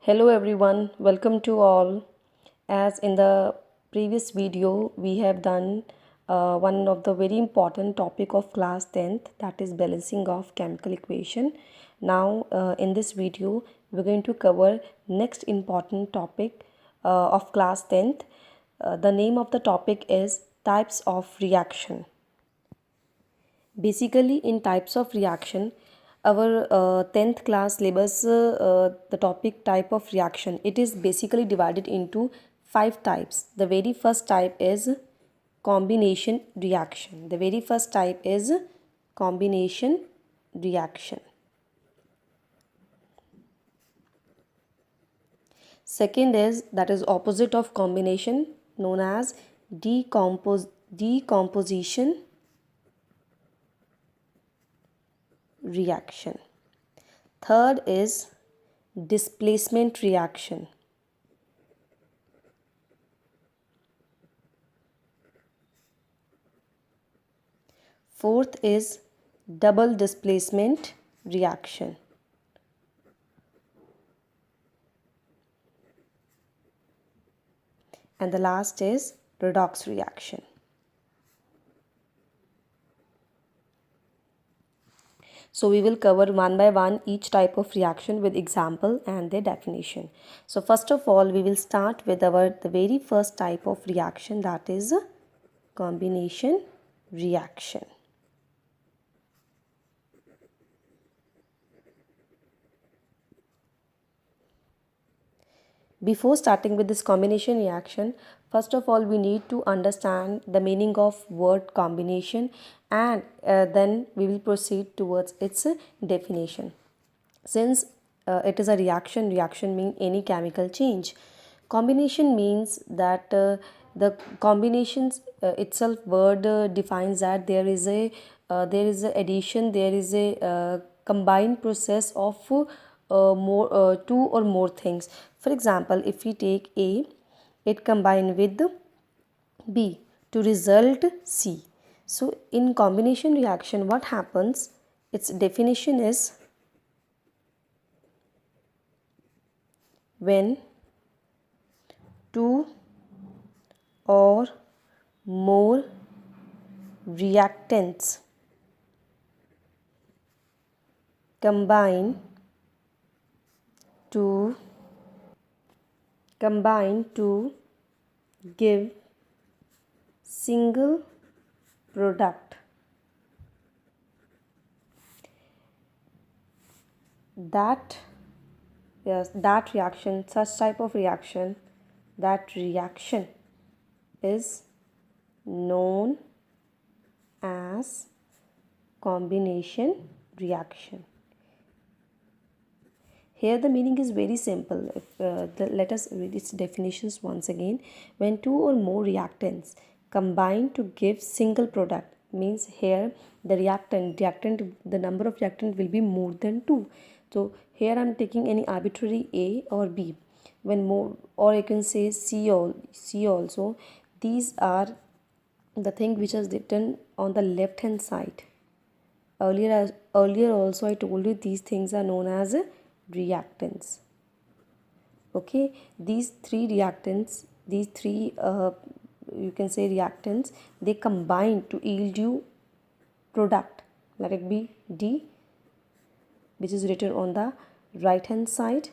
Hello everyone, welcome to all. As in the previous video, we have done one of the very important topic of class 10th, that is balancing of chemical equation. Now in this video, we're going to cover next important topic of class 10th. The name of the topic is types of reaction. Basically, in types of reaction, our 10th class labels the topic type of reaction. It is basically divided into 5 types. The very first type is combination reaction. The very first type is combination reaction. Second is, that is opposite of combination, known as decomposition reaction. Third is displacement reaction. Fourth is double displacement reaction. And the last is redox reaction. So we will cover one by one each type of reaction with example and their definition. So first of all, we will start with the very first type of reaction, that is combination reaction. Before starting with this combination reaction, first of all we need to understand the meaning of word combination, and then we will proceed towards its definition. Since it is a reaction means any chemical change. Combination means that the combinations itself word defines that there is a addition, there is a combined process of two or more things. For example, if we take A, it combine with B to result C. So in combination reaction, what happens? Its definition is when two or more reactants combine to give single product. That reaction, such type of reaction, that reaction is known as combination reaction. Here the meaning is very simple. Let us read its definitions once again. When two or more reactants combine to give single product, means here the the number of reactant will be more than 2. So here I am taking any arbitrary A or B. When more, or you can say C also. These are the thing which is written on the left hand side. Earlier also I told you these things are known as reactants. Okay, these three reactants, you can say reactants, they combine to yield you product. Let it be D, which is written on the right hand side.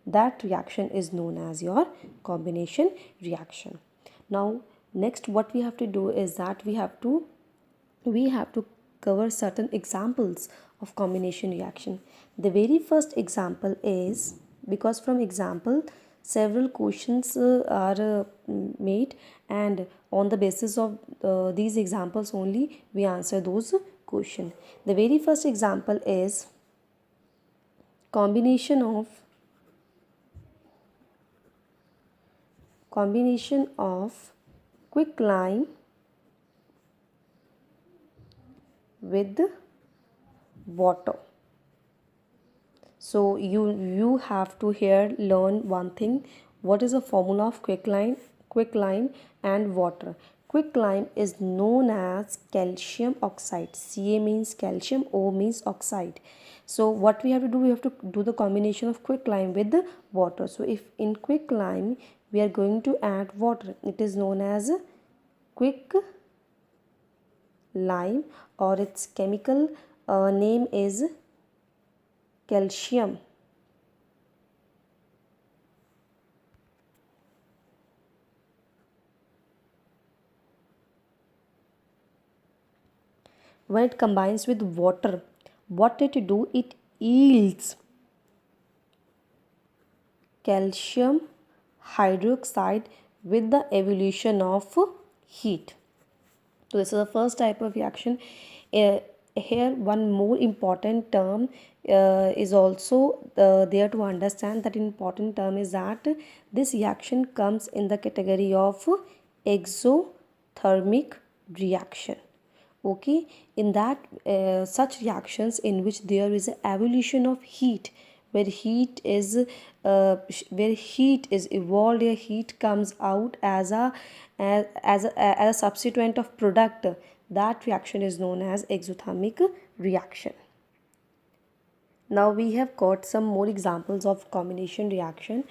That reaction is known as your combination reaction. Now next what we have to do is that we have to cover certain examples of combination reaction. The very first example is, because from example several questions are made, and on the basis of these examples only we answer those questions. The very first example is combination of quicklime with water. So you have to here learn one thing. What is the formula of quicklime and water? Quicklime is known as calcium oxide. Ca means calcium, O means oxide. So what we have to do, we have to do the combination of quicklime with the water. So if in quicklime we are going to add water, it is known as quick lime, or its chemical name is calcium. When it combines with water, what it do, it yields calcium hydroxide with the evolution of heat. So this is the first type of reaction. Here one more important term is also there to understand. That important term is that this reaction comes in the category of exothermic reaction. Okay, in that such reactions in which there is an evolution of heat, where heat is evolved, where heat comes out as a substituent of product, that reaction is known as exothermic reaction. Now we have got some more examples of combination reaction.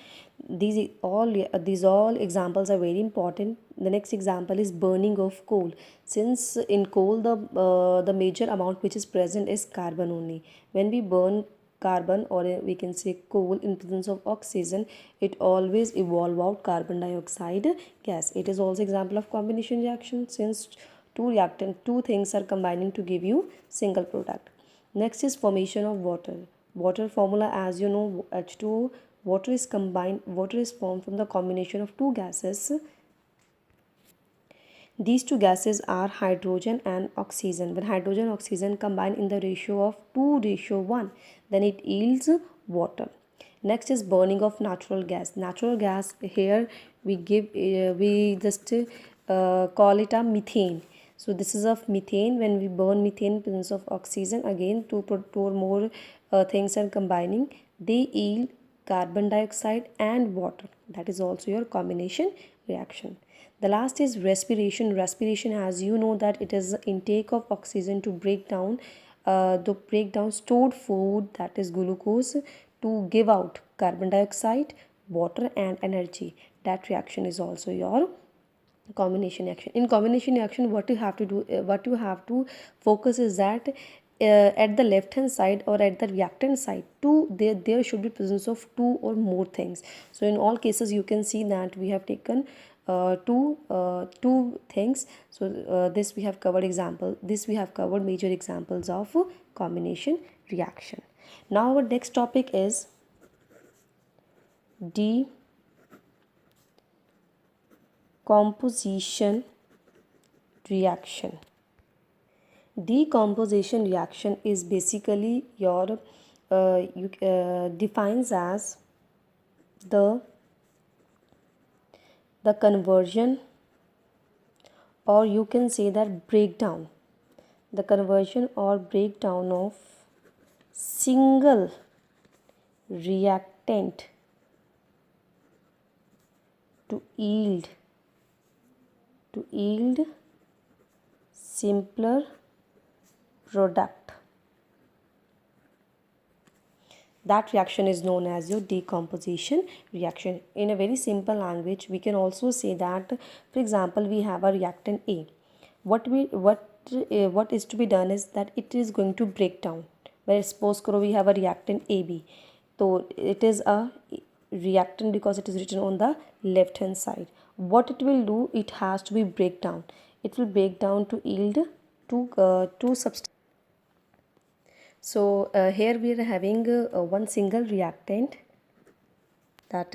These all examples are very important. The next example is burning of coal. Since in coal the major amount which is present is carbon only. When we burn carbon, or we can say coal, in presence of oxygen, it always evolve out carbon dioxide gas. It is also example of combination reaction, since two things are combining to give you single product. Next is formation of water. Water formula, as you know, H2O. Water is formed from the combination of two gases. These two gases are hydrogen and oxygen. When hydrogen and oxygen combine in the ratio of 2:1, then it yields water. Next is burning of natural gas. Natural gas, here we just call it a methane. So this is of methane. When we burn methane in presence of oxygen, again two or more things are combining, they yield carbon dioxide and water. That is also your combination reaction. The last is respiration. Respiration, as you know, that it is the intake of oxygen to break down stored food, that is glucose, to give out carbon dioxide, water and energy. That reaction is also your combination reaction. In combination reaction, what you have to focus is that at the left hand side or at the reactant side, there should be presence of two or more things. So in all cases you can see that we have taken two things. So this we have covered major examples of combination reaction. Now our next topic is decomposition reaction. Decomposition reaction is basically your defines as the conversion, or you can say that breakdown, the conversion or breakdown of single reactant to yield simpler product. That reaction is known as your decomposition reaction. In a very simple language, we can also say that, for example, we have a reactant A. What is to be done is that it is going to break down. Where suppose we have a reactant AB, so it is a reactant because it is written on the left hand side. What it will do, it has to be break down. It will break down to yield two substances. So here we are having one single reactant